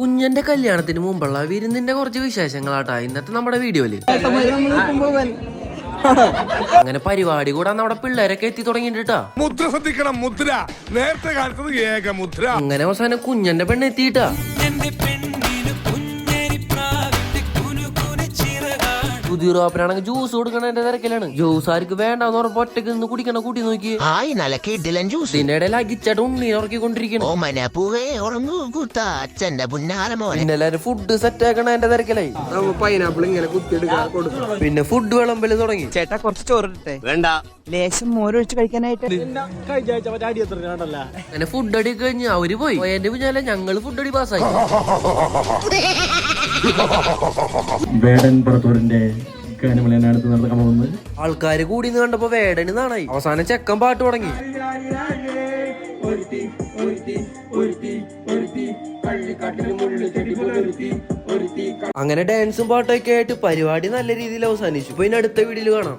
കുഞ്ഞന്റെ കല്യാണത്തിന് മുമ്പുള്ള വിരുന്നിന്റെ കുറച്ച് വിശേഷങ്ങളാട്ടാ ഇന്നത്തെ നമ്മുടെ വീഡിയോയില്. അങ്ങനെ പരിപാടി കൂടാൻ നമ്മുടെ പിള്ളേരൊക്കെ എത്തി തുടങ്ങിട്ടാ. മുദ്ര ശ്രദ്ധിക്കണം, മുദ്ര നേരത്തെ കാലത്തത് ഏക മുദ്ര. അങ്ങനെ അവസാനം കുഞ്ഞന്റെ പെണ്ണ് എത്തിയിട്ടാ. പുതിയൊരാണെങ്കിൽ ജ്യൂസ് കൊടുക്കണതിന്റെ തിരക്കിലാണ്. ജ്യൂസ് ആർക്ക് വേണ്ടെന്ന് പറഞ്ഞ ഒറ്റക്ക് നിന്ന് കുടിക്കണ കൂട്ടി നോക്കി. ഇതിന്റെ ഇടയിൽ അകിച്ചാട്ട് ഉണ്ണീനെ ഉറക്കിക്കൊണ്ടിരിക്കണം. പിന്നെ എല്ലാരും ഫുഡ് സെറ്റ് ആക്കണതിന്റെ തിരക്കിലായി. പൈനാപ്പിൾ ഇങ്ങനെ കുത്തിയെടുക്കാൻ കൊടുക്കും. പിന്നെ ഫുഡ് വിളമ്പല് തുടങ്ങി. ചേട്ടാ കുറച്ച് ചോറിട്ടെ. വേണ്ട, ലേശം മോരൊഴിച്ച് കഴിക്കാനായിട്ട്. അങ്ങനെ ഫുഡ് അടി കഴിഞ്ഞ് അവര് പോയി. എന്റെ പിന്നാലെ ഞങ്ങള് ഫുഡ് അടി പാസ്സായി. ആൾക്കാര് കൂടി കണ്ടപ്പോ വേടന് നാണായി. അവസാനം ചെക്കൻ പാട്ട് തുടങ്ങി. അങ്ങനെ ഡാൻസും പാട്ടൊക്കെ ആയിട്ട് പരിപാടി നല്ല രീതിയിൽ അവസാനിച്ചു. ഇപ്പൊ ഇനി അടുത്ത വീഡിയോയിൽ കാണാം.